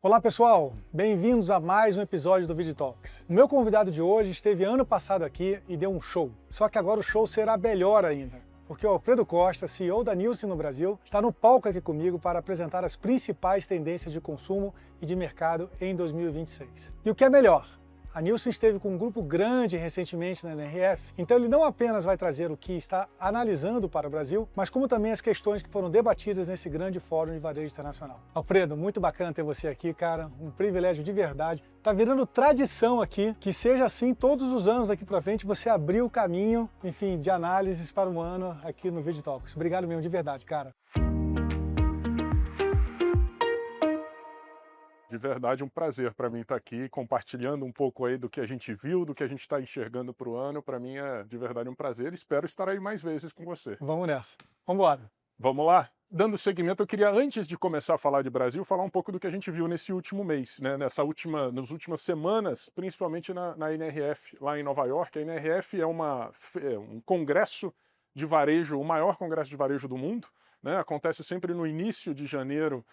Olá pessoal, bem-vindos a mais um episódio do VideTalks. O meu convidado de hoje esteve ano passado aqui e deu um show. Só que agora o show será melhor ainda, porque o Alfredo Costa, CEO da Nielsen no Brasil, está no palco aqui comigo para apresentar as principais tendências de consumo e de mercado em 2026. E o que é melhor? A Nielsen esteve com um grupo grande recentemente na NRF, então ele não apenas vai trazer o que está analisando para o Brasil, mas como também as questões que foram debatidas nesse grande fórum de varejo internacional. Alfredo, muito bacana ter você aqui, cara, um privilégio de verdade. Tá virando tradição aqui, que seja assim todos os anos daqui para frente, você abrir o caminho, enfim, de análises para um ano aqui no VideTalks. Obrigado mesmo, de verdade, cara. De verdade, um prazer para mim estar aqui, compartilhando um pouco aí do que a gente viu, do que a gente está enxergando para o ano. Para mim é de verdade um prazer. Espero estar aí mais vezes com você. Vamos nessa. Vamos embora. Vamos lá? Dando seguimento, eu queria, antes de começar a falar de Brasil, falar um pouco do que a gente viu nesse último mês, né? Nas últimas semanas, principalmente na NRF, lá em Nova York. A NRF é um congresso de varejo, o maior congresso de varejo do mundo. Né, acontece sempre no início de janeiro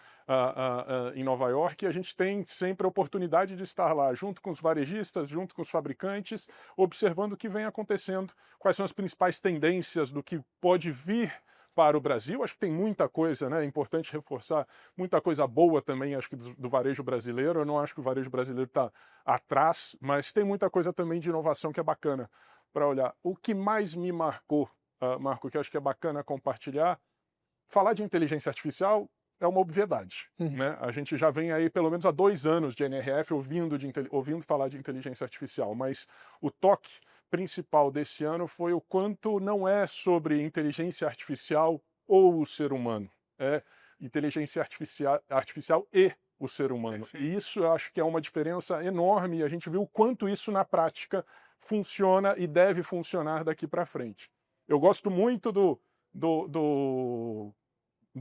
em Nova York, e a gente tem sempre a oportunidade de estar lá junto com os varejistas, junto com os fabricantes, observando o que vem acontecendo, quais são as principais tendências do que pode vir para o Brasil. Acho que tem muita coisa, né? É importante reforçar, muita coisa boa também, acho que do varejo brasileiro. Eu não acho que o varejo brasileiro está atrás, mas tem muita coisa também de inovação que é bacana para olhar. O que mais me marcou, Marco, que eu acho que é bacana compartilhar, falar de inteligência artificial é uma obviedade. Né? A gente já vem aí pelo menos há 2 anos de NRF ouvindo falar de inteligência artificial, mas o toque principal desse ano foi o quanto não é sobre inteligência artificial ou o ser humano, é inteligência artificial e o ser humano. E isso eu acho que é uma diferença enorme, e a gente viu o quanto isso na prática funciona e deve funcionar daqui para frente. Eu gosto muito do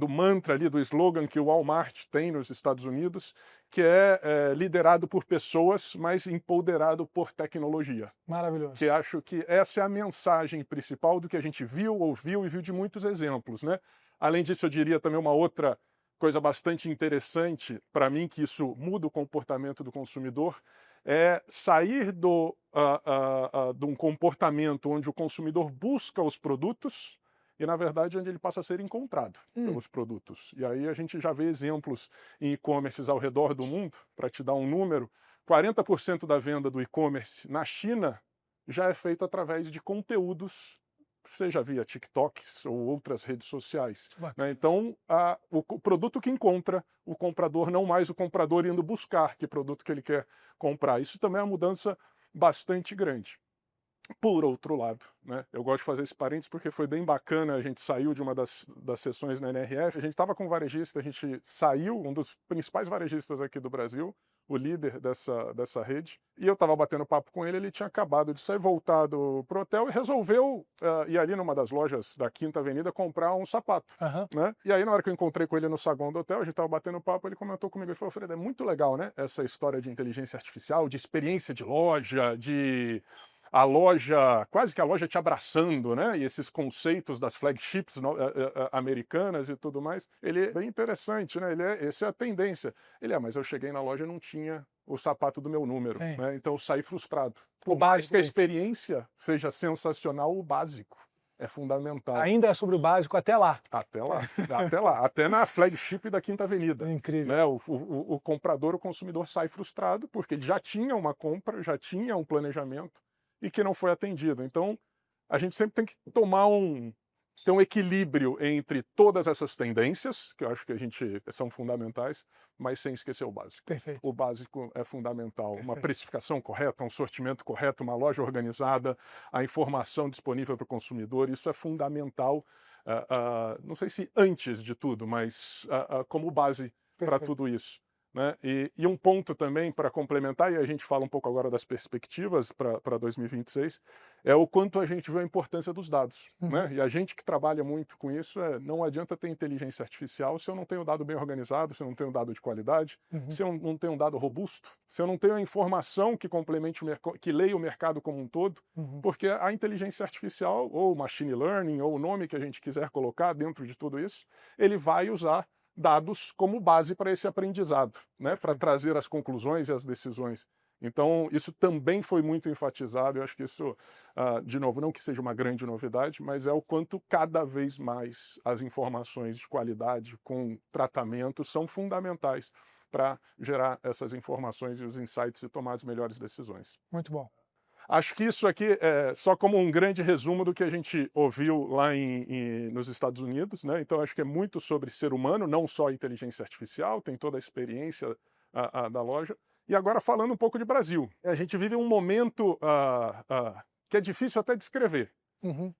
mantra ali, do slogan que o Walmart tem nos Estados Unidos, que é liderado por pessoas, mas empoderado por tecnologia. Maravilhoso. Que acho que essa é a mensagem principal do que a gente viu, ouviu e viu de muitos exemplos, né? Além disso, eu diria também uma outra coisa bastante interessante para mim, que isso muda o comportamento do consumidor, é sair de um comportamento onde o consumidor busca os produtos e, na verdade, onde ele passa a ser encontrado pelos produtos. E aí a gente já vê exemplos em e-commerces ao redor do mundo. Para te dar um número, 40% da venda do e-commerce na China já é feito através de conteúdos, seja via TikToks ou outras redes sociais. Né? Então, o produto que encontra o comprador, não mais o comprador indo buscar que produto que ele quer comprar. Isso também é uma mudança bastante grande. Por outro lado, né, eu gosto de fazer esse parênteses porque foi bem bacana, a gente saiu de uma das sessões na NRF, a gente estava com um varejista, a gente saiu, um dos principais varejistas aqui do Brasil, o líder dessa rede, e eu estava batendo papo com ele, ele tinha acabado de sair, voltado para o hotel e resolveu ir ali numa das lojas da Quinta Avenida comprar um sapato. Né? E aí na hora que eu encontrei com ele no saguão do hotel, a gente estava batendo papo, ele comentou comigo, ele falou: Fredo, é muito legal, né, essa história de inteligência artificial, de experiência de loja, de quase que a loja te abraçando, né? E esses conceitos das flagships americanas e tudo mais, ele é bem interessante, né? Essa é a tendência. Mas eu cheguei na loja e não tinha o sapato do meu número, né? Então eu saí frustrado. Por mais que a experiência seja sensacional, o básico é fundamental. Ainda é sobre o básico até lá. Até lá, até lá, até na flagship da Quinta Avenida. Incrível. Né? O comprador, o consumidor sai frustrado porque ele já tinha uma compra, já tinha um planejamento, e que não foi atendido. Então, a gente sempre tem que ter um equilíbrio entre todas essas tendências, que eu acho que são fundamentais, mas sem esquecer o básico. Perfeito. O básico é fundamental. Perfeito. Uma precificação correta, um sortimento correto, uma loja organizada, a informação disponível para o consumidor, isso é fundamental, não sei se antes de tudo, mas como base para tudo isso. Né? E um ponto também para complementar, e a gente fala um pouco agora das perspectivas para 2026, é o quanto a gente vê a importância dos dados. Né? E a gente que trabalha muito com isso, não adianta ter inteligência artificial se eu não tenho um dado bem organizado, se eu não tenho um dado de qualidade, se eu não tenho um dado robusto, se eu não tenho a informação que complemente que leia o mercado como um todo, porque a inteligência artificial, ou machine learning, ou o nome que a gente quiser colocar dentro de tudo isso, ele vai usar dados como base para esse aprendizado, né, para trazer as conclusões e as decisões. Então, isso também foi muito enfatizado. Eu acho que isso, de novo, não que seja uma grande novidade, mas é o quanto cada vez mais as informações de qualidade com tratamento são fundamentais para gerar essas informações e os insights e tomar as melhores decisões. Muito bom. Acho que isso aqui é só como um grande resumo do que a gente ouviu lá nos Estados Unidos, né? Então, acho que é muito sobre ser humano, não só inteligência artificial, tem toda a experiência da loja. E agora falando um pouco de Brasil. A gente vive um momento que é difícil até descrever,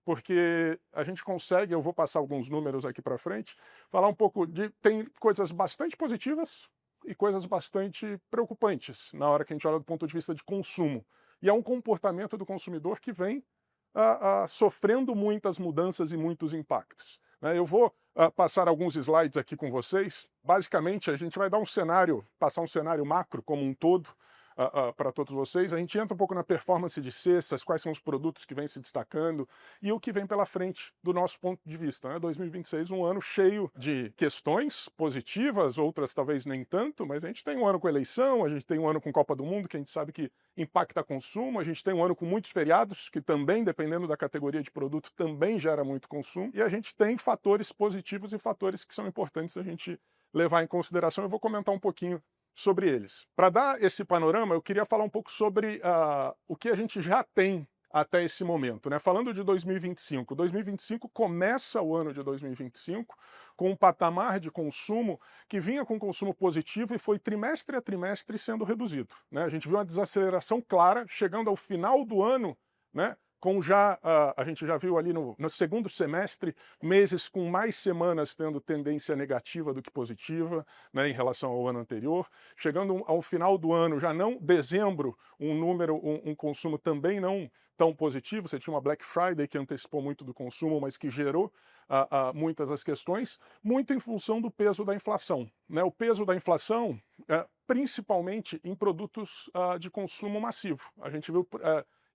porque a gente consegue, eu vou passar alguns números aqui para frente, falar um pouco tem coisas bastante positivas e coisas bastante preocupantes na hora que a gente olha do ponto de vista de consumo. E é um comportamento do consumidor que vem sofrendo muitas mudanças e muitos impactos, né? Eu vou passar alguns slides aqui com vocês. Basicamente, a gente vai dar passar um cenário macro como um todo para todos vocês. A gente entra um pouco na performance de cestas, quais são os produtos que vêm se destacando e o que vem pela frente do nosso ponto de vista, né? 2026, um ano cheio de questões positivas, outras talvez nem tanto, mas a gente tem um ano com eleição, a gente tem um ano com Copa do Mundo, que a gente sabe que impacta consumo, a gente tem um ano com muitos feriados, que também, dependendo da categoria de produto, também gera muito consumo, e a gente tem fatores positivos e fatores que são importantes a gente levar em consideração. Eu vou comentar um pouquinho sobre eles. Para dar esse panorama, eu queria falar um pouco sobre o que a gente já tem até esse momento, né? Falando de 2025. 2025 começa o ano de 2025 com um patamar de consumo que vinha com consumo positivo e foi trimestre a trimestre sendo reduzido, né? A gente viu uma desaceleração clara chegando ao final do ano, né? A gente já viu ali no segundo semestre, meses com mais semanas tendo tendência negativa do que positiva, né, em relação ao ano anterior. Chegando ao final do ano, já não dezembro, um consumo também não tão positivo. Você tinha uma Black Friday que antecipou muito do consumo, mas que gerou muitas das questões, muito em função do peso da inflação, né? O peso da inflação, principalmente em produtos de consumo massivo. A gente viu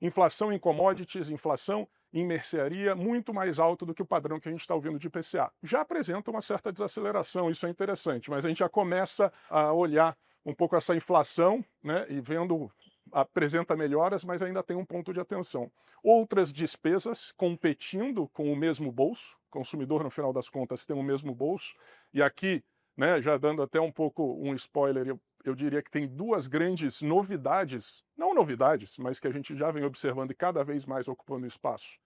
inflação em commodities, inflação em mercearia, muito mais alto do que o padrão que a gente está ouvindo de IPCA. Já apresenta uma certa desaceleração, isso é interessante, mas a gente já começa a olhar um pouco essa inflação, né, e vendo, apresenta melhoras, mas ainda tem um ponto de atenção. Outras despesas competindo com o mesmo bolso, o consumidor, no final das contas, tem o mesmo bolso, e aqui, né, já dando até um pouco um spoiler, eu diria que tem duas grandes novidades, não novidades, mas que a gente já vem observando e cada vez mais ocupando espaço,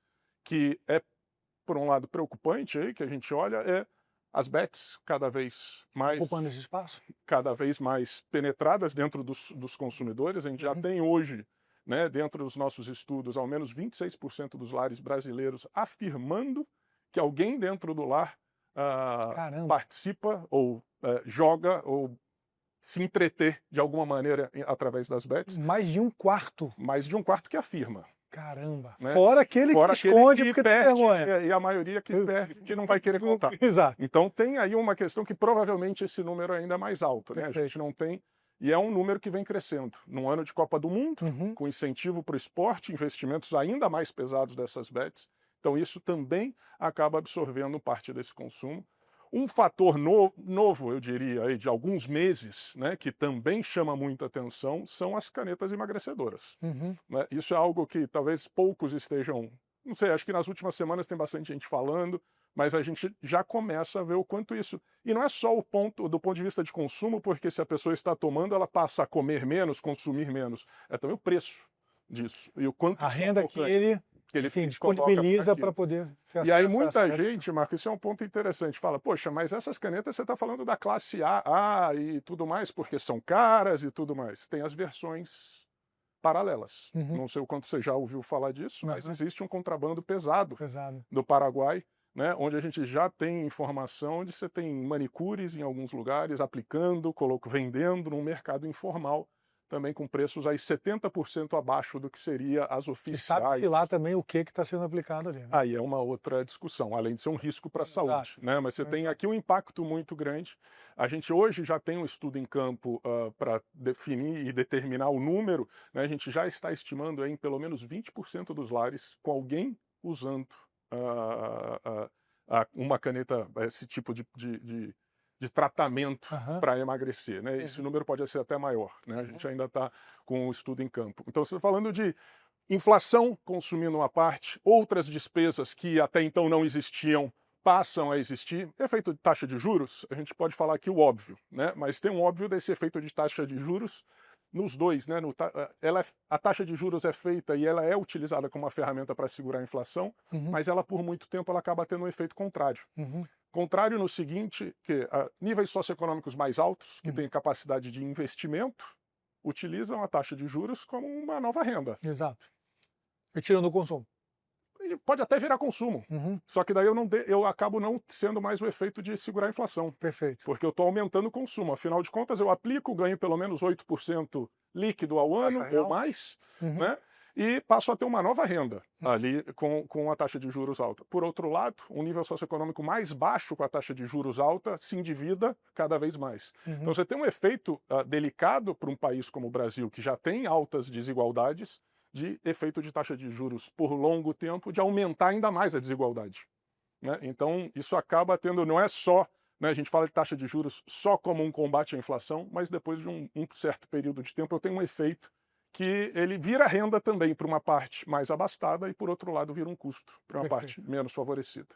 que é, por um lado, preocupante aí, que a gente olha, é as bets cada vez mais ocupando esse espaço, cada vez mais penetradas dentro dos consumidores. A gente já tem hoje, né, dentro dos nossos estudos, ao menos 26% dos lares brasileiros afirmando que alguém dentro do lar participa ou joga ou se entreter de alguma maneira através das bets. Mais de um quarto. Mais de um quarto que afirma. Caramba. Né? Fora aquele que esconde porque tem vergonha. E a maioria que perde, que não vai querer contar. Exato. Então tem aí uma questão que provavelmente esse número é ainda mais alto, né? A gente não tem, e é um número que vem crescendo. Num ano de Copa do Mundo, com incentivo para o esporte, investimentos ainda mais pesados dessas bets. Então isso também acaba absorvendo parte desse consumo. Um fator novo, eu diria, aí, de alguns meses, né, que também chama muita atenção, são as canetas emagrecedoras. Né? Isso é algo que talvez poucos estejam... Não sei, acho que nas últimas semanas tem bastante gente falando, mas a gente já começa a ver o quanto isso... E não é só do ponto de vista de consumo, porque se a pessoa está tomando, ela passa a comer menos, consumir menos. É também o preço disso. E o quanto a renda que ele enfim, disponibiliza para poder... E aí muita gente, Marco, isso é um ponto interessante, fala, poxa, mas essas canetas você está falando da classe A e tudo mais, porque são caras e tudo mais. Tem as versões paralelas. Não sei o quanto você já ouviu falar disso, mas existe um contrabando pesado do Paraguai, né, onde a gente já tem informação de que você tem manicures em alguns lugares aplicando, vendendo no mercado informal, também com preços aí 70% abaixo do que seria as oficiais. E sabe lá também o que está sendo aplicado ali. Né? Aí é uma outra discussão, além de ser um risco para a saúde. Né? Mas você tem aqui um impacto muito grande. A gente hoje já tem um estudo em campo para definir e determinar o número. Né? A gente já está estimando aí em pelo menos 20% dos lares com alguém usando uma caneta, esse tipo de de tratamento para emagrecer, né? Esse número pode ser até maior, né? A gente ainda está com o estudo em campo. Então, você está falando de inflação consumindo uma parte, outras despesas que até então não existiam passam a existir. Efeito de taxa de juros, a gente pode falar aqui o óbvio, né? Mas tem um óbvio desse efeito de taxa de juros nos dois, né? A taxa de juros é feita e ela é utilizada como uma ferramenta para segurar a inflação, mas ela por muito tempo ela acaba tendo um efeito contrário. Contrário no seguinte, que níveis socioeconômicos mais altos, que têm capacidade de investimento, utilizam a taxa de juros como uma nova renda. Exato. Retirando o consumo. E pode até virar consumo. Só que daí eu acabo não sendo mais o efeito de segurar a inflação. Perfeito. Porque eu estou aumentando o consumo. Afinal de contas, eu aplico, ganho pelo menos 8% líquido ao ano ou mais, né? E passo a ter uma nova renda ali com a taxa de juros alta. Por outro lado, um nível socioeconômico mais baixo com a taxa de juros alta se endivida cada vez mais. Então você tem um efeito delicado para um país como o Brasil, que já tem altas desigualdades, de efeito de taxa de juros por longo tempo, de aumentar ainda mais a desigualdade, né? Então isso acaba tendo, não é só, né, a gente fala de taxa de juros só como um combate à inflação, mas depois de um certo período de tempo eu tenho um efeito que ele vira renda também para uma parte mais abastada e, por outro lado, vira um custo para uma parte menos favorecida.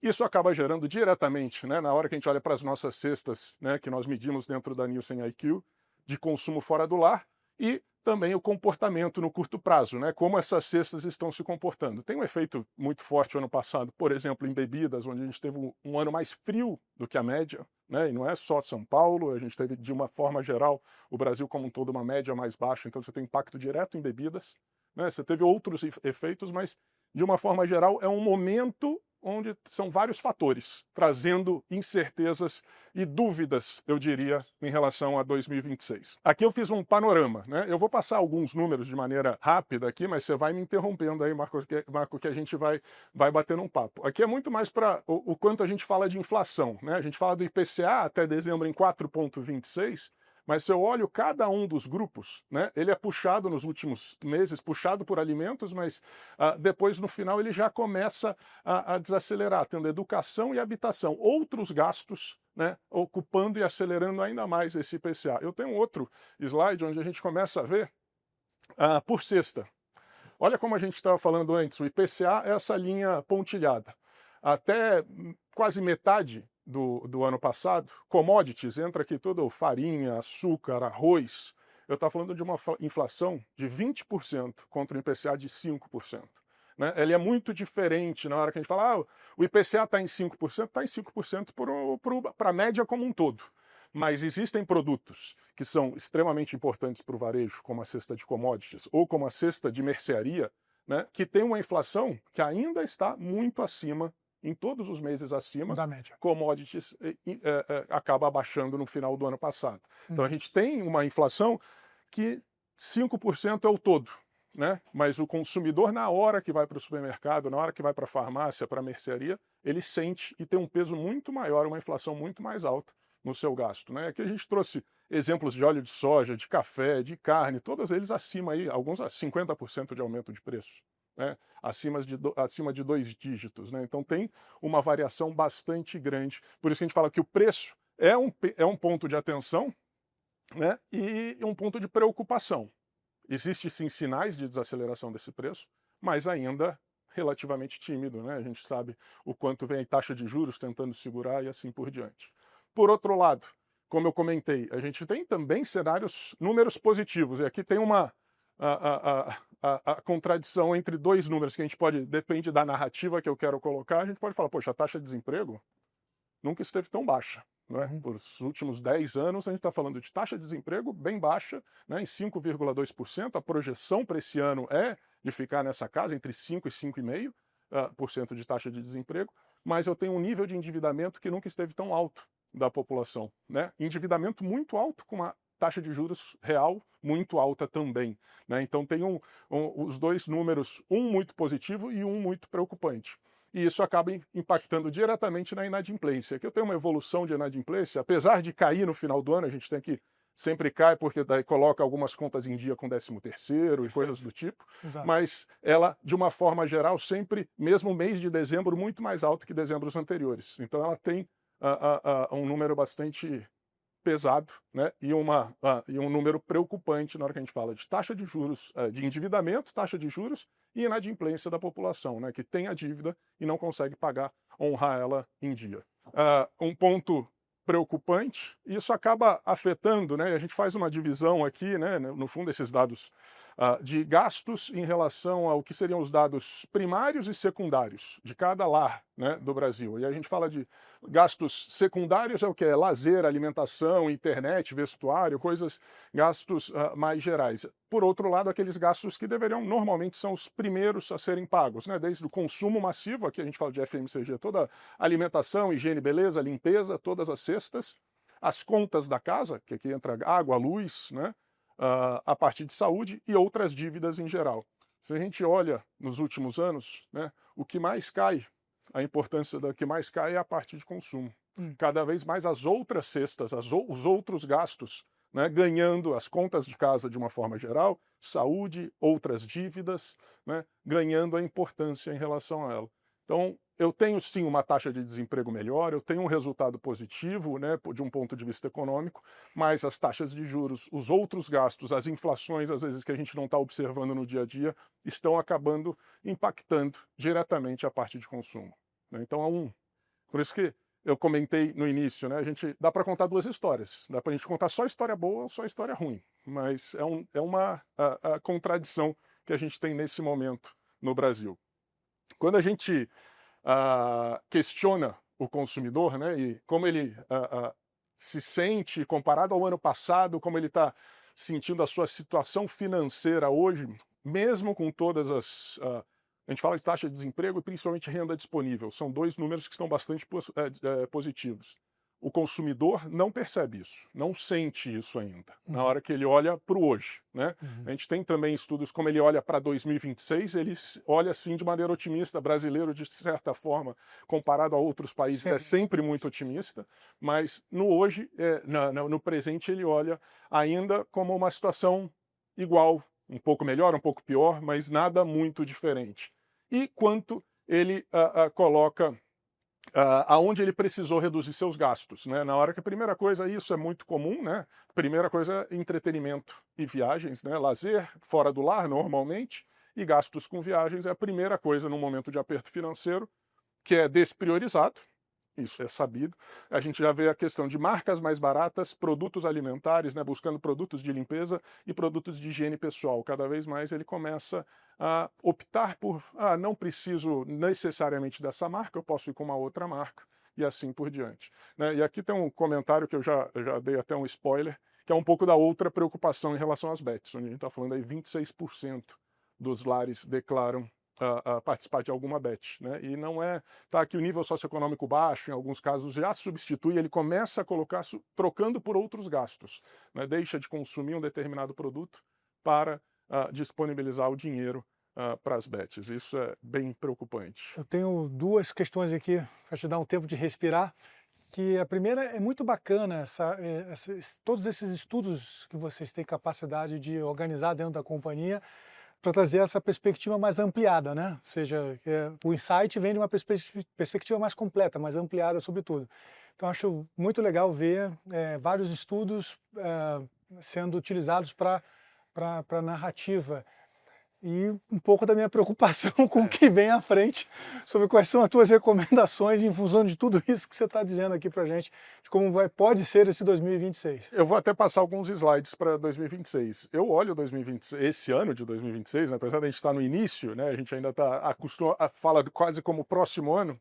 Isso acaba gerando diretamente, né, na hora que a gente olha para as nossas cestas, né, que nós medimos dentro da Nielsen IQ, de consumo fora do lar, e também o comportamento no curto prazo, né, como essas cestas estão se comportando. Tem um efeito muito forte o ano passado, por exemplo, em bebidas, onde a gente teve um ano mais frio do que a média, né, e não é só São Paulo, a gente teve, de uma forma geral, o Brasil como um todo, uma média mais baixa, então você tem impacto direto em bebidas, né, você teve outros efeitos, mas, de uma forma geral, é um momento onde são vários fatores, trazendo incertezas e dúvidas, eu diria, em relação a 2026. Aqui eu fiz um panorama, né? Eu vou passar alguns números de maneira rápida aqui, mas você vai me interrompendo aí, Marco, que a gente vai batendo um papo. Aqui é muito mais para o quanto a gente fala de inflação, né? A gente fala do IPCA até dezembro em 4,26%, mas se eu olho cada um dos grupos, né, ele é puxado nos últimos meses, puxado por alimentos, mas depois no final ele já começa a desacelerar, tendo educação e habitação, outros gastos, né, ocupando e acelerando ainda mais esse IPCA. Eu tenho outro slide onde a gente começa a ver por cesta. Olha como a gente estava falando antes, o IPCA é essa linha pontilhada. Até quase metade do ano passado, commodities, entra aqui tudo, farinha, açúcar, arroz, eu estava falando de uma inflação de 20% contra o IPCA de 5%. Né? Ele é muito diferente na hora que a gente fala, o IPCA está em 5%, está em 5% para a média como um todo. Mas existem produtos que são extremamente importantes para o varejo, como a cesta de commodities ou como a cesta de mercearia, né, que tem uma inflação que ainda está muito acima, em todos os meses acima da média. Commodities acaba abaixando no final do ano passado. Então a gente tem uma inflação que 5% é o todo, né? Mas o consumidor, na hora que vai para o supermercado, na hora que vai para a farmácia, para a mercearia, ele sente e tem um peso muito maior, uma inflação muito mais alta no seu gasto, né? Aqui a gente trouxe exemplos de óleo de soja, de café, de carne, todos eles acima aí, alguns a 50% de aumento de preço, né? Acima de 2 dígitos, né? Então tem uma variação bastante grande. Por isso que a gente fala que o preço é um ponto de atenção, né? E um ponto de preocupação. Existem sim sinais de desaceleração desse preço, mas ainda relativamente tímido, né? A gente sabe o quanto vem a taxa de juros tentando segurar e assim por diante. Por outro lado, como eu comentei, a gente tem também números positivos, e aqui tem a contradição entre dois números que a gente pode, depende da narrativa que eu quero colocar, a gente pode falar, poxa, a taxa de desemprego nunca esteve tão baixa, né? Por os últimos 10 anos a gente está falando de taxa de desemprego bem baixa, né, em 5,2%, a projeção para esse ano é de ficar nessa casa, entre 5% e 5,5% de taxa de desemprego, mas eu tenho um nível de endividamento que nunca esteve tão alto da população, né? Endividamento muito alto com uma taxa de juros real muito alta também, né? Então tem os dois números, um muito positivo e um muito preocupante. E isso acaba impactando diretamente na inadimplência. Aqui eu tenho uma evolução de inadimplência, apesar de cair no final do ano, a gente tem que sempre cai porque daí coloca algumas contas em dia com 13º e coisas do tipo, mas ela, de uma forma geral, sempre, mesmo mês de dezembro, muito mais alto que dezembros anteriores. Então ela tem um número bastante pesado, né? E um número preocupante na hora que a gente fala de taxa de juros, de endividamento, taxa de juros e inadimplência da população, né? Que tem a dívida e não consegue pagar, honrar ela em dia. Um ponto preocupante, e isso acaba afetando, né? A gente faz uma divisão aqui, né? No fundo, esses dados de gastos em relação ao que seriam os dados primários e secundários de cada lar, né, do Brasil. E a gente fala de gastos secundários, é o que? É lazer, alimentação, internet, vestuário, gastos mais gerais. Por outro lado, aqueles gastos que deveriam, normalmente, são os primeiros a serem pagos, né? Desde o consumo massivo, aqui a gente fala de FMCG, toda alimentação, higiene, beleza, limpeza, todas as cestas, as contas da casa, que aqui entra água, luz, né? A parte de saúde e outras dívidas em geral. Se a gente olha nos últimos anos, né, o que mais cai, a importância da que mais cai é a parte de consumo. Cada vez mais as outras cestas, os outros gastos, né, ganhando as contas de casa de uma forma geral, saúde, outras dívidas, né, ganhando a importância em relação a ela. Então, eu tenho sim uma taxa de desemprego melhor, eu tenho um resultado positivo, né, de um ponto de vista econômico, mas as taxas de juros, os outros gastos, as inflações, às vezes que a gente não está observando no dia a dia, estão acabando impactando diretamente a parte de consumo, né? Então, por isso que eu comentei no início, né, a gente dá para contar duas histórias, dá para a gente contar só história boa ou só história ruim, mas é uma contradição que a gente tem nesse momento no Brasil. Quando a gente questiona o consumidor, né, e como ele se sente comparado ao ano passado, como ele está sentindo a sua situação financeira hoje, mesmo com todas a gente fala de taxa de desemprego e principalmente renda disponível, são dois números que estão bastante positivos. O consumidor não percebe isso, não sente isso ainda, na hora que ele olha para o hoje, né? A gente tem também estudos como ele olha para 2026, ele olha assim de maneira otimista, brasileiro de certa forma, comparado a outros países, é sempre muito otimista, mas no hoje, no presente, ele olha ainda como uma situação igual, um pouco melhor, um pouco pior, mas nada muito diferente. E quanto ele coloca aonde ele precisou reduzir seus gastos, né? Na hora que a primeira coisa, isso é muito comum, né? Primeira coisa, entretenimento e viagens, né? Lazer fora do lar, normalmente, e gastos com viagens é a primeira coisa num momento de aperto financeiro, que é despriorizado, isso é sabido. A gente já vê a questão de marcas mais baratas, produtos alimentares, né, buscando produtos de limpeza e produtos de higiene pessoal. Cada vez mais ele começa a optar por, não preciso necessariamente dessa marca, eu posso ir com uma outra marca, e assim por diante, né? E aqui tem um comentário que eu já dei até um spoiler, que é um pouco da outra preocupação em relação às bets, onde a gente está falando aí 26% dos lares declaram participar de alguma bet, né? E não tá aqui o nível socioeconômico baixo, em alguns casos já substitui, ele começa a colocar, trocando por outros gastos, né? Deixa de consumir um determinado produto para disponibilizar o dinheiro para as bets. Isso é bem preocupante. Eu tenho duas questões aqui para te dar um tempo de respirar. Que a primeira é muito bacana, todos esses estudos que vocês têm capacidade de organizar dentro da companhia, para trazer essa perspectiva mais ampliada, né? Ou seja, o insight vem de uma perspectiva mais completa, mais ampliada sobre tudo. Então acho muito legal ver vários estudos sendo utilizados para narrativa. E um pouco da minha preocupação com o que vem à frente, sobre quais são as tuas recomendações em função de tudo isso que você está dizendo aqui para a gente, de como pode ser esse 2026. Eu vou até passar alguns slides para 2026. Eu olho esse ano de 2026, né, apesar de a gente estar no início, né, a gente ainda está acostumado a falar quase como próximo ano,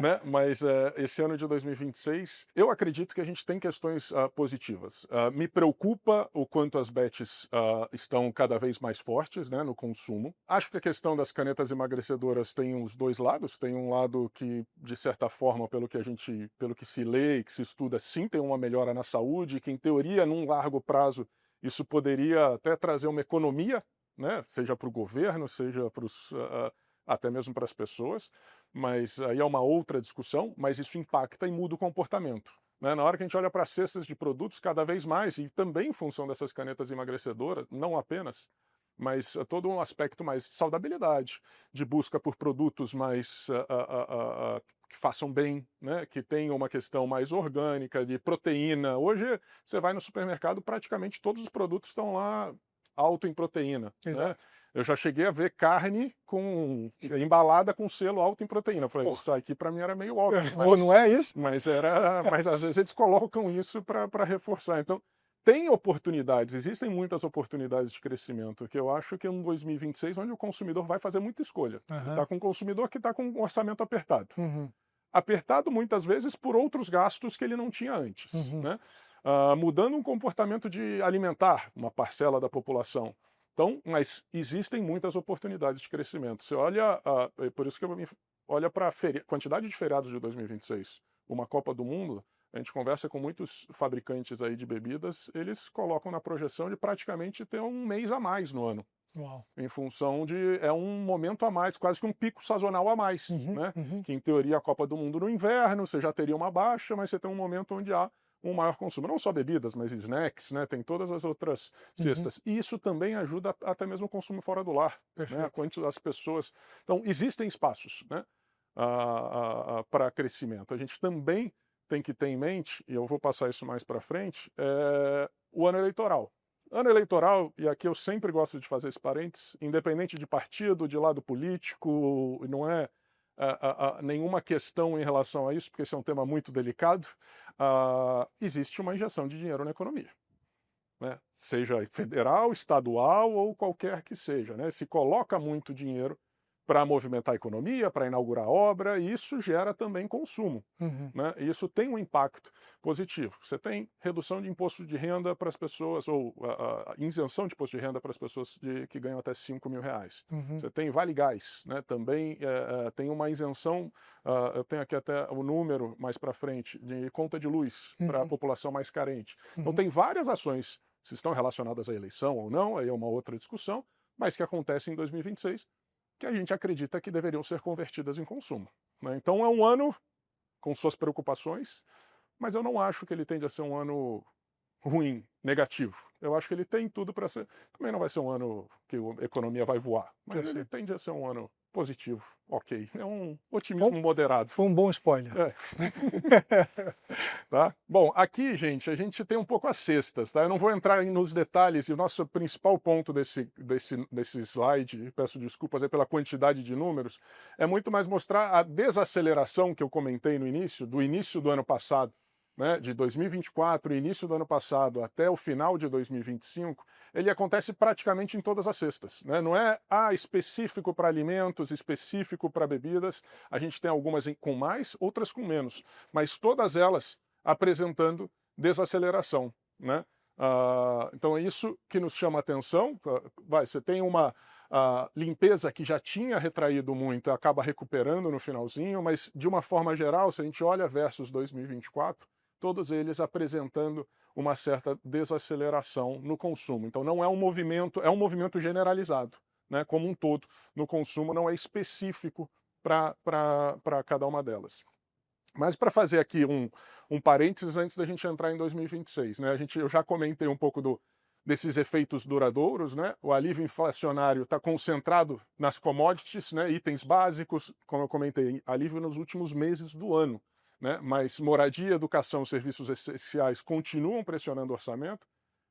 né, mas esse ano de 2026, eu acredito que a gente tem questões positivas. Me preocupa o quanto as bets estão cada vez mais fortes, né, no consumo. Acho que a questão das canetas emagrecedoras tem os dois lados. Tem um lado que, de certa forma, pelo que se lê e que se estuda, sim, tem uma melhora na saúde, que em teoria, num largo prazo, isso poderia até trazer uma economia, né? Seja para o governo, seja até mesmo para as pessoas, mas aí é uma outra discussão, mas isso impacta e muda o comportamento, né? Na hora que a gente olha para cestas de produtos, cada vez mais, e também em função dessas canetas emagrecedoras, não apenas, mas todo um aspecto mais de saudabilidade, de busca por produtos mais que façam bem, né? Que tenham uma questão mais orgânica, de proteína. Hoje você vai no supermercado, praticamente todos os produtos estão lá alto em proteína. Exato. Né? Eu já cheguei a ver carne embalada com selo alto em proteína. Eu falei, isso aqui para mim era meio óbvio. Ou não é isso? Mas às vezes eles colocam isso para reforçar. Então, tem oportunidades, existem muitas oportunidades de crescimento, que eu acho que é um 2026 onde o consumidor vai fazer muita escolha. Está com um consumidor que está com um orçamento apertado. Apertado muitas vezes por outros gastos que ele não tinha antes. Né? Mudando um comportamento de alimentar uma parcela da população. Então, mas existem muitas oportunidades de crescimento. Você olha, por isso que eu olha para a quantidade de feriados de 2026, uma Copa do Mundo, a gente conversa com muitos fabricantes aí de bebidas, eles colocam na projeção de praticamente ter um mês a mais no ano. Uau. Em função de, é um momento a mais, quase que um pico sazonal a mais, né? Que em teoria a Copa do Mundo no inverno, você já teria uma baixa, mas você tem um momento onde há um maior consumo, não só bebidas, mas snacks, né? Tem todas as outras cestas. E isso também ajuda até mesmo o consumo fora do lar, né? Quanto as pessoas... Então, existem espaços, né? Para crescimento. A gente também tem que ter em mente, e eu vou passar isso mais para frente, o ano eleitoral. Ano eleitoral, e aqui eu sempre gosto de fazer esse parênteses, independente de partido, de lado político, não é nenhuma questão em relação a isso, porque esse é um tema muito delicado, existe uma injeção de dinheiro na economia. Né? Seja federal, estadual ou qualquer que seja. Né? Se coloca muito dinheiro para movimentar a economia, para inaugurar obra, e isso gera também consumo. Né? E isso tem um impacto positivo. Você tem redução de imposto de renda para as pessoas, ou isenção de imposto de renda para as pessoas que ganham até R$5.000. Você tem Vale Gás, né? Também tem uma isenção, eu tenho aqui até o número mais para frente, de conta de luz para a população mais carente. Então tem várias ações, se estão relacionadas à eleição ou não, aí é uma outra discussão, mas que acontecem em 2026, que a gente acredita que deveriam ser convertidas em consumo. Né? Então é um ano com suas preocupações, mas eu não acho que ele tende a ser um ano ruim, negativo. Eu acho que ele tem tudo para ser... Também não vai ser um ano que a economia vai voar, mas ele tende a ser um ano positivo, ok. É um otimismo moderado. Foi um bom spoiler. Tá? Bom, aqui, gente, a gente tem um pouco as cestas, tá? Eu não vou entrar nos detalhes, e o nosso principal ponto desse slide, peço desculpas aí pela quantidade de números, é muito mais mostrar a desaceleração que eu comentei no início, do início do ano passado, né, de 2024, início do ano passado, até o final de 2025, ele acontece praticamente em todas as cestas. Né? Não é específico para alimentos, específico para bebidas. A gente tem algumas com mais, outras com menos, mas todas elas apresentando desaceleração. Né? Então é isso que nos chama a atenção. Você tem uma limpeza que já tinha retraído muito, acaba recuperando no finalzinho, mas de uma forma geral, se a gente olha versus 2024, todos eles apresentando uma certa desaceleração no consumo. Então não é um movimento generalizado, né, como um todo no consumo, não é específico para cada uma delas. Mas para fazer aqui um parênteses antes da gente entrar em 2026, né, eu já comentei um pouco desses efeitos duradouros, né? O alívio inflacionário está concentrado nas commodities, né? Itens básicos, como eu comentei, alívio nos últimos meses do ano. Né? Mas moradia, educação, serviços essenciais continuam pressionando o orçamento.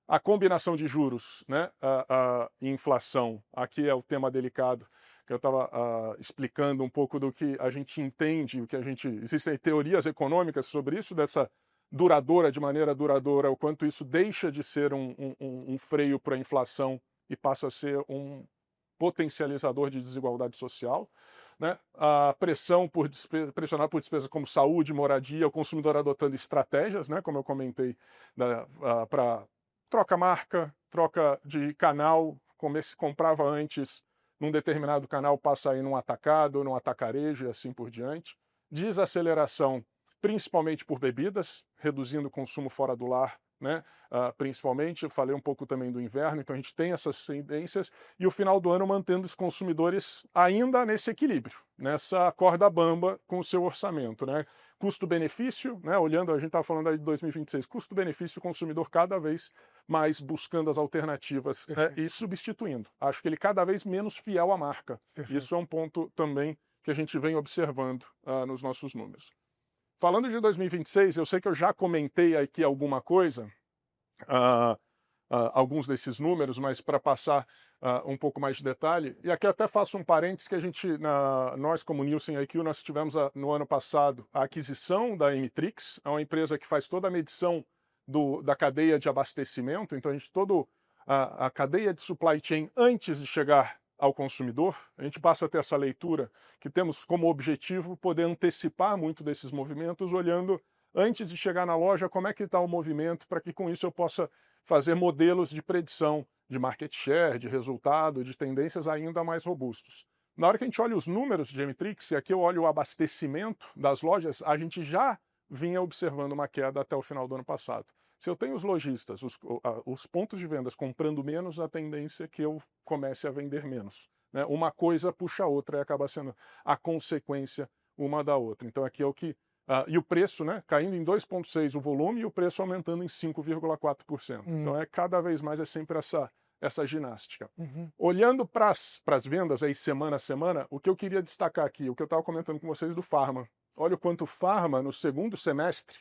A combinação de juros, né? a inflação, aqui é o tema delicado, que eu estava explicando um pouco do que a gente entende, existem teorias econômicas sobre isso, dessa de maneira duradoura, o quanto isso deixa de ser um freio para a inflação e passa a ser um potencializador de desigualdade social. Né? A pressionar por despesas como saúde, moradia, o consumidor adotando estratégias, né? Como eu comentei, para troca-marca, troca de canal, como se comprava antes num determinado canal, passa aí num atacado, num atacarejo e assim por diante. Desaceleração, principalmente por bebidas, reduzindo o consumo fora do lar, né? Principalmente, eu falei um pouco também do inverno, então a gente tem essas tendências, e o final do ano mantendo os consumidores ainda nesse equilíbrio, nessa corda bamba com o seu orçamento. Né? Custo-benefício, né? Olhando, a gente estava falando aí de 2026, custo-benefício, o consumidor cada vez mais buscando as alternativas, né? E substituindo. Acho que ele cada vez menos fiel à marca. Perfeito. Isso é um ponto também que a gente vem observando nos nossos números. Falando de 2026, eu sei que eu já comentei aqui alguma coisa, alguns desses números, mas para passar um pouco mais de detalhe, e aqui até faço um parênteses que nós como Nielsen IQ, nós tivemos no ano passado a aquisição da Emitrix, é uma empresa que faz toda a medição da cadeia de abastecimento, então toda a cadeia de supply chain antes de chegar ao consumidor, a gente passa a ter essa leitura que temos como objetivo poder antecipar muito desses movimentos, olhando antes de chegar na loja como é que está o movimento, para que com isso eu possa fazer modelos de predição de market share, de resultado, de tendências ainda mais robustos. Na hora que a gente olha os números de Emitrix, e aqui eu olho o abastecimento das lojas, a gente já vinha observando uma queda até o final do ano passado. Se eu tenho os lojistas, os pontos de vendas comprando menos, a tendência é que eu comece a vender menos, né? Uma coisa puxa a outra e acaba sendo a consequência uma da outra. Então aqui é o que... e o preço, né, caindo em 2,6% o volume e o preço aumentando em 5,4%. Então cada vez mais é sempre essa ginástica. Olhando para as vendas aí semana a semana, o que eu queria destacar aqui, o que eu estava comentando com vocês do Pharma. Olha o quanto o Pharma, no segundo semestre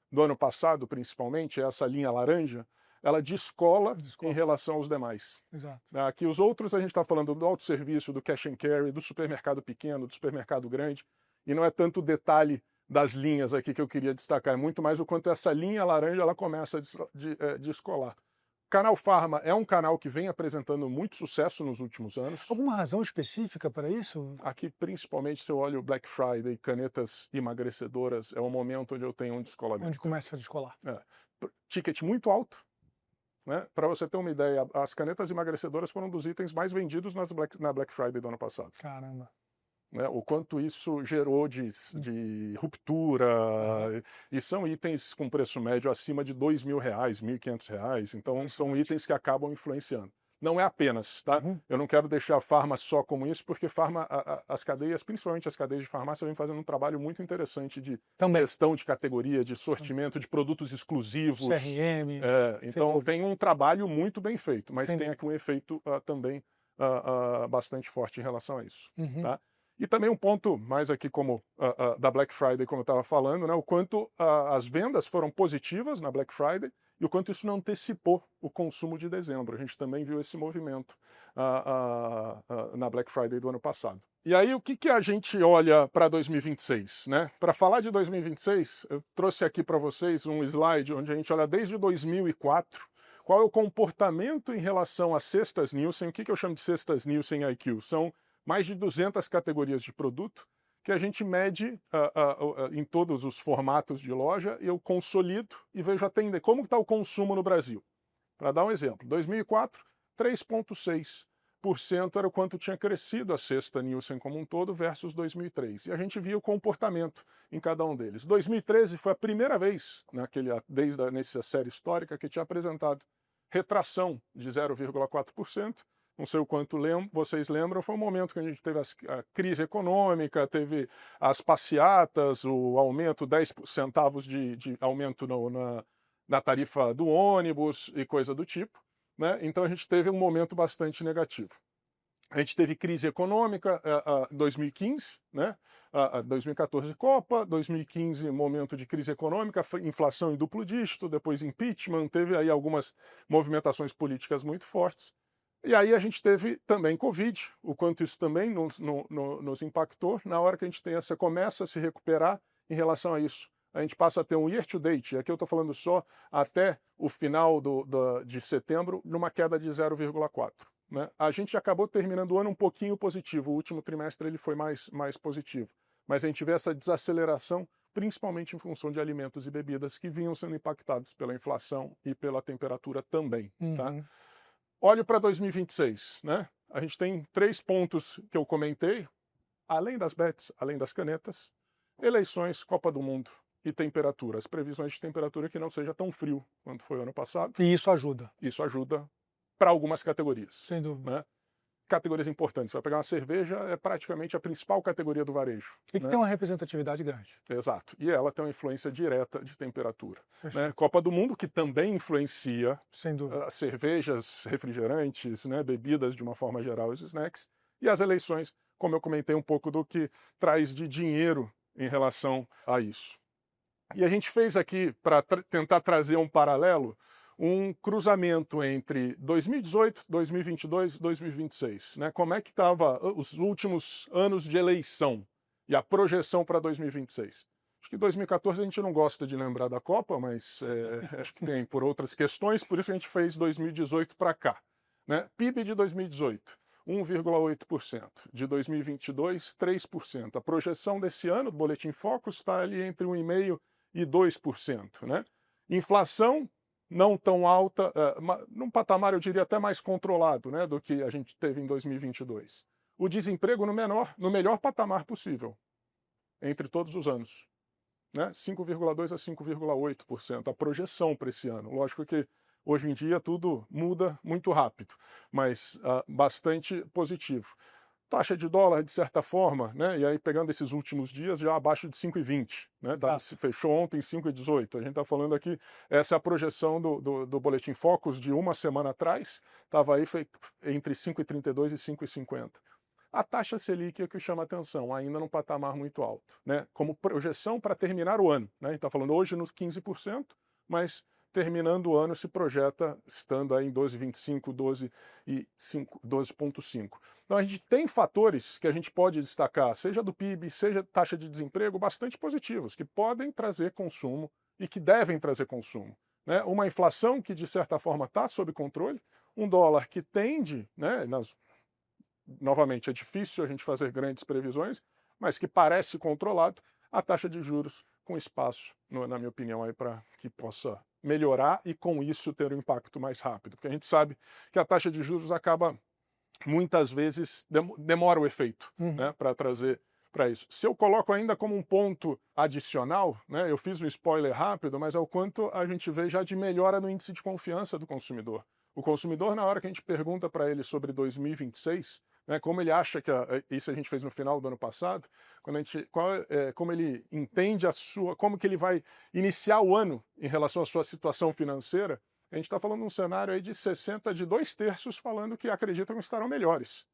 do ano passado, principalmente, essa linha laranja, ela descola em relação aos demais. Exato. Aqui os outros a gente está falando do autosserviço, do cash and carry, do supermercado pequeno, do supermercado grande, e não é tanto o detalhe das linhas aqui que eu queria destacar, é muito mais o quanto essa linha laranja ela começa a descolar. O canal Pharma é um canal que vem apresentando muito sucesso nos últimos anos. Alguma razão específica para isso? Aqui, principalmente, se eu olho o Black Friday, canetas emagrecedoras, é o momento onde eu tenho um descolamento. Onde começa a descolar. Ticket muito alto, né? Para você ter uma ideia, as canetas emagrecedoras foram dos itens mais vendidos na Black Friday do ano passado. Caramba. Né, o quanto isso gerou de ruptura, e são itens com preço médio acima de R$2.000, R$1.500, então são itens que acabam influenciando. Não é apenas, tá? Eu não quero deixar a Pharma só como isso, porque as cadeias, principalmente as cadeias de farmácia, vêm fazendo um trabalho muito interessante de gestão de categoria, de sortimento, de produtos exclusivos. CRM. Então tem um trabalho muito bem feito, mas tem aqui um efeito também bastante forte em relação a isso. Tá? E também um ponto mais aqui como da Black Friday, como eu estava falando, né, o quanto as vendas foram positivas na Black Friday e o quanto isso não antecipou o consumo de dezembro. A gente também viu esse movimento na Black Friday do ano passado. E aí o que a gente olha para 2026? Né? Para falar de 2026, eu trouxe aqui para vocês um slide onde a gente olha desde 2004, qual é o comportamento em relação às cestas Nielsen. O que eu chamo de cestas Nielsen IQ? São mais de 200 categorias de produto que a gente mede em todos os formatos de loja, eu consolido e vejo como está o consumo no Brasil. Para dar um exemplo, 2004, 3,6% era o quanto tinha crescido a cesta Nielsen como um todo versus 2003. E a gente via o comportamento em cada um deles. 2013 foi a primeira vez, nessa série histórica, que tinha apresentado retração de 0,4%. Não sei o quanto vocês lembram, foi um momento que a gente teve a crise econômica, teve as passeatas, o aumento, 10 centavos de aumento na tarifa do ônibus e coisa do tipo. Né? Então a gente teve um momento bastante negativo. A gente teve crise econômica 2015, né? 2014 Copa, 2015 momento de crise econômica, inflação em duplo dígito, depois impeachment, teve aí algumas movimentações políticas muito fortes. E aí a gente teve também Covid, o quanto isso também nos impactou. Na hora que a gente começa a se recuperar em relação a isso, a gente passa a ter um year-to-date, aqui eu estou falando só até o final de setembro, numa queda de 0,4%. Né? A gente acabou terminando o ano um pouquinho positivo, o último trimestre ele foi mais positivo. Mas a gente vê essa desaceleração, principalmente em função de alimentos e bebidas que vinham sendo impactados pela inflação e pela temperatura também. Tá? Olho para 2026, né? A gente tem 3 pontos que eu comentei, além das bets, além das canetas, eleições, Copa do Mundo e temperatura. As previsões de temperatura que não seja tão frio quanto foi o ano passado. E isso ajuda. Isso ajuda para algumas categorias. Sem dúvida. Né? Categorias importantes. Você vai pegar uma cerveja, é praticamente a principal categoria do varejo. E que tem uma representatividade grande. Exato. E ela tem uma influência direta de temperatura. Né? Copa do Mundo, que também influencia cervejas, refrigerantes, né? Bebidas de uma forma geral, os snacks. E as eleições, como eu comentei um pouco do que traz de dinheiro em relação a isso. E a gente fez aqui, para tentar trazer um paralelo, um cruzamento entre 2018, 2022 e 2026. Né? Como é que estava os últimos anos de eleição e a projeção para 2026? Acho que 2014 a gente não gosta de lembrar da Copa, mas acho que tem por outras questões, por isso a gente fez 2018 para cá. Né? PIB de 2018, 1,8%. De 2022, 3%. A projeção desse ano, do Boletim Focus, está ali entre 1,5% e 2%. Né? Inflação não tão alta, num patamar, eu diria, até mais controlado, né, do que a gente teve em 2022. O desemprego no melhor patamar possível, entre todos os anos. Né? 5,2% a 5,8%, a projeção para esse ano. Lógico que hoje em dia tudo muda muito rápido, mas bastante positivo. Taxa de dólar, de certa forma, né? E aí pegando esses últimos dias, já abaixo de 5,20. Né? Fechou ontem 5,18. A gente está falando aqui, essa é a projeção do Boletim Focus de uma semana atrás, estava aí entre 5,32 e 5,50. A taxa Selic é o que chama atenção, ainda num patamar muito alto, né? Como projeção para terminar o ano. Né? A gente está falando hoje nos 15%, mas terminando o ano se projeta estando aí em 12,25, 12,5. Então a gente tem fatores que a gente pode destacar, seja do PIB, seja taxa de desemprego, bastante positivos, que podem trazer consumo e que devem trazer consumo. Né? Uma inflação que de certa forma está sob controle, um dólar que tende, né, novamente é difícil a gente fazer grandes previsões, mas que parece controlado, a taxa de juros com espaço, na minha opinião, aí para que possa melhorar e com isso ter um impacto mais rápido, porque a gente sabe que a taxa de juros acaba muitas vezes demora o efeito, né, para trazer para isso. Se eu coloco ainda como um ponto adicional, né, eu fiz um spoiler rápido, mas é o quanto a gente vê já de melhora no índice de confiança do consumidor. O consumidor, na hora que a gente pergunta para ele sobre 2026, né, como ele acha que isso a gente fez no final do ano passado, como ele entende como que ele vai iniciar o ano em relação à sua situação financeira, a gente está falando de um cenário aí de 2/3 falando que acreditam que estarão melhores,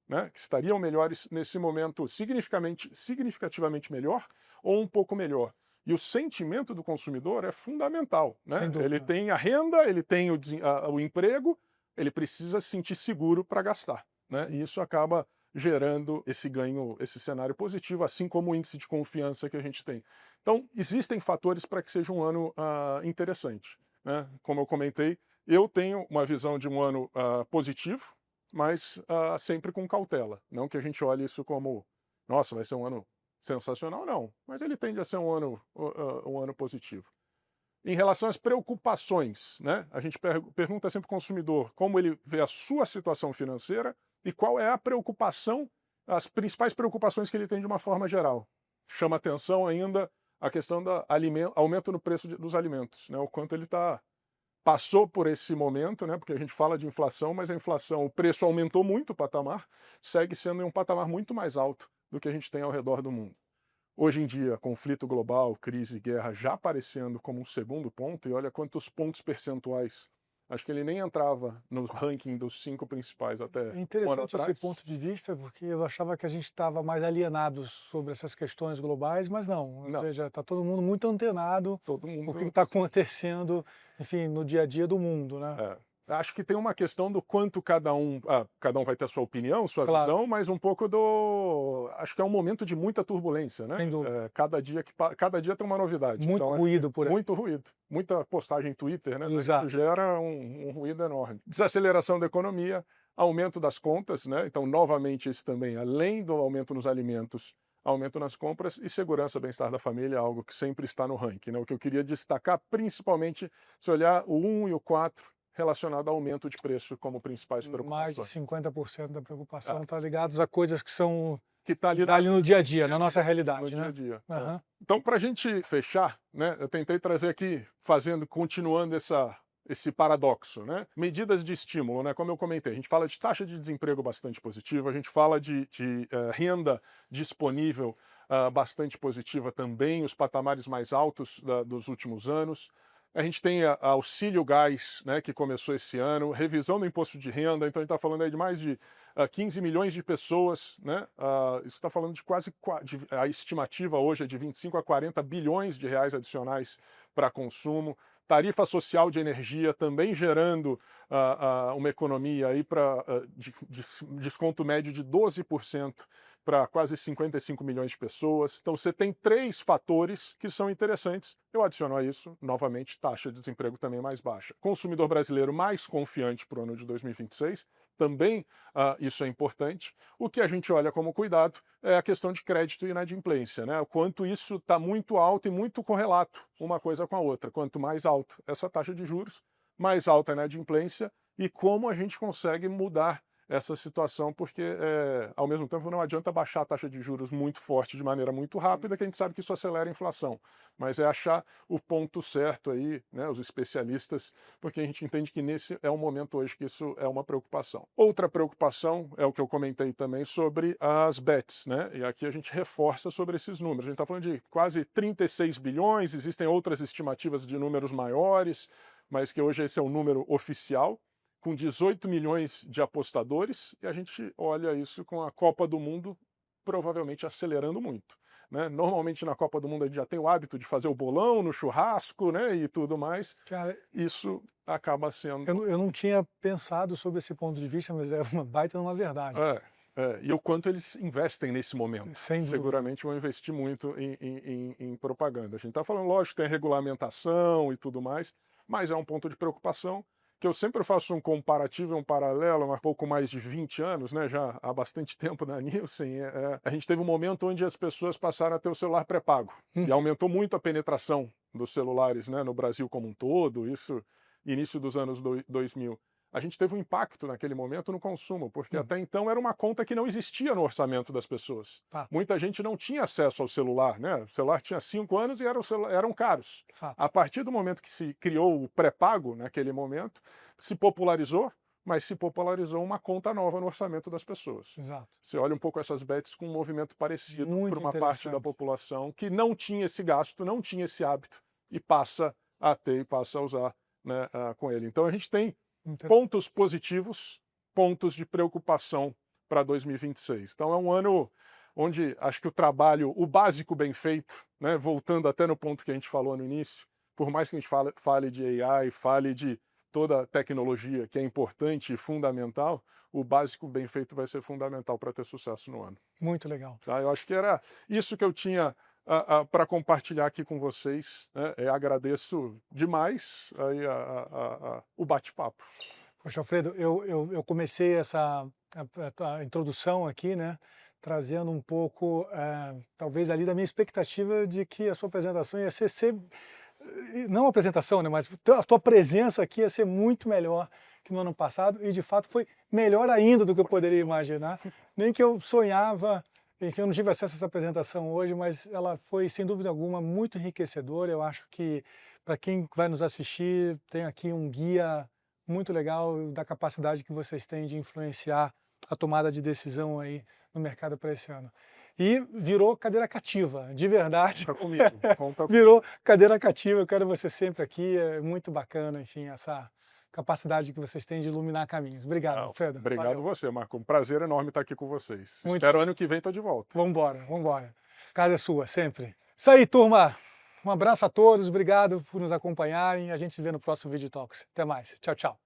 né, que estariam melhores nesse momento significativamente melhor ou um pouco melhor. E o sentimento do consumidor é fundamental. Né? Ele tem a renda, ele tem o emprego, ele precisa se sentir seguro para gastar. Né? E isso acaba gerando esse ganho, esse cenário positivo, assim como o índice de confiança que a gente tem. Então, existem fatores para que seja um ano interessante. Né? Como eu comentei, eu tenho uma visão de um ano positivo, mas sempre com cautela. Não que a gente olhe isso como, nossa, vai ser um ano sensacional, não. Mas ele tende a ser um ano positivo. Em relação às preocupações, né? A gente pergunta sempre ao consumidor como ele vê a sua situação financeira e qual é a preocupação, as principais preocupações que ele tem de uma forma geral. Chama atenção ainda a questão do aumento no preço dos alimentos, né? O quanto ele passou por esse momento, né? Porque a gente fala de inflação, mas a inflação, o preço aumentou muito o patamar, segue sendo em um patamar muito mais alto do que a gente tem ao redor do mundo. Hoje em dia, conflito global, crise, guerra já aparecendo como um segundo ponto, e olha quantos pontos percentuais. Acho que ele nem entrava no ranking dos 5 principais até um ano atrás. É interessante esse ponto de vista, porque eu achava que a gente estava mais alienado sobre essas questões globais, mas não. Ou seja, está todo mundo muito antenado com o que está acontecendo, enfim, no dia a dia do mundo, né? Acho que tem uma questão do quanto cada um vai ter a sua opinião, sua visão, mas um pouco acho que é um momento de muita turbulência, né? Sem dúvida. Cada dia tem uma novidade. Muito ruído por aí. Muito ruído. Muita postagem em Twitter, né? Exato. Isso gera um ruído enorme. Desaceleração da economia, aumento das contas, né? Então, novamente, esse também, além do aumento nos alimentos, aumento nas compras e segurança, bem-estar da família, algo que sempre está no ranking, né? O que eu queria destacar, principalmente, se olhar o 1 e o 4, relacionado ao aumento de preço como principais preocupações. Mais de 50% da preocupação está ligados a coisas que são que está ali no dia a dia, na nossa realidade. No né? dia a dia. Uhum. Então, para a gente fechar, né, eu tentei trazer aqui, continuando esse paradoxo, né? Medidas de estímulo, né? Como eu comentei, a gente fala de taxa de desemprego bastante positiva, a gente fala de renda disponível bastante positiva também, os patamares mais altos dos últimos anos. A gente tem auxílio gás, né, que começou esse ano, revisão do imposto de renda, então a gente está falando aí de mais de 15 milhões de pessoas, né? Isso está falando de a estimativa hoje é de 25 a 40 bilhões de reais adicionais para consumo. Tarifa social de energia também gerando uma economia aí de desconto médio de 12% para quase 55 milhões de pessoas. Então você tem 3 fatores que são interessantes. Eu adiciono a isso, novamente, taxa de desemprego também mais baixa. Consumidor brasileiro mais confiante para o ano de 2026, também isso é importante. O que a gente olha como cuidado é a questão de crédito e inadimplência, né? O quanto isso está muito alto e muito correlato uma coisa com a outra. Quanto mais alta essa taxa de juros, mais alta a inadimplência e como a gente consegue mudar essa situação, porque ao mesmo tempo não adianta baixar a taxa de juros muito forte de maneira muito rápida, que a gente sabe que isso acelera a inflação, mas é achar o ponto certo aí, né, os especialistas, porque a gente entende que nesse é um momento hoje que isso é uma preocupação. Outra preocupação é o que eu comentei também sobre as bets, né, e aqui a gente reforça sobre esses números. A gente está falando de quase 36 bilhões, existem outras estimativas de números maiores, mas que hoje esse é o número oficial, com 18 milhões de apostadores, e a gente olha isso com a Copa do Mundo provavelmente acelerando muito, né? Normalmente na Copa do Mundo a gente já tem o hábito de fazer o bolão no churrasco, né, e tudo mais. Cara, isso acaba sendo... Eu não tinha pensado sobre esse ponto de vista, mas é uma baita numa verdade. E o quanto eles investem nesse momento. Sem dúvida. Seguramente vão investir muito em propaganda. A gente está falando, lógico, tem regulamentação e tudo mais, mas é um ponto de preocupação que eu sempre faço um comparativo, um paralelo, há pouco mais de 20 anos, né, já há bastante tempo na Nielsen, a gente teve um momento onde as pessoas passaram a ter o celular pré-pago, e aumentou muito a penetração dos celulares, né, no Brasil como um todo, isso início dos anos 2000. A gente teve um impacto naquele momento no consumo, porque até então era uma conta que não existia no orçamento das pessoas. Muita gente não tinha acesso ao celular, né? O celular tinha 5 anos e eram caros. A partir do momento que se criou o pré-pago, naquele momento, se popularizou, mas se popularizou uma conta nova no orçamento das pessoas. Exato. Você olha um pouco essas bets com um movimento parecido para uma parte da população que não tinha esse gasto, não tinha esse hábito, e passa a ter e passa a usar, né, com ele. Então a gente tem pontos positivos, pontos de preocupação para 2026. Então é um ano onde acho que o trabalho, o básico bem feito, né, voltando até no ponto que a gente falou no início, por mais que a gente fale de AI, fale de toda a tecnologia que é importante e fundamental, o básico bem feito vai ser fundamental para ter sucesso no ano. Muito legal. Tá? Eu acho que era isso que eu tinha para compartilhar aqui com vocês, né? Agradeço demais aí o bate-papo. Poxa, Alfredo, eu comecei a introdução aqui, né, trazendo um pouco, talvez ali da minha expectativa de que a sua apresentação ia ser não a apresentação, né, mas a tua presença aqui ia ser muito melhor que no ano passado, e de fato foi melhor ainda do que eu poderia imaginar, nem que eu sonhava. Enfim, eu não tive acesso a essa apresentação hoje, mas ela foi, sem dúvida alguma, muito enriquecedora. Eu acho que, para quem vai nos assistir, tem aqui um guia muito legal da capacidade que vocês têm de influenciar a tomada de decisão aí no mercado para esse ano. E virou cadeira cativa, de verdade. Conta comigo. Virou cadeira cativa, eu quero você sempre aqui, é muito bacana, enfim, essa capacidade que vocês têm de iluminar caminhos. Obrigado, Alfredo. Obrigado você, Marco. Um prazer enorme estar aqui com vocês. Espero ano que vem estar de volta. Vamos embora. Casa é sua, sempre. Isso aí, turma. Um abraço a todos, obrigado por nos acompanharem. A gente se vê no próximo Vídeo Talks. Até mais. Tchau, tchau.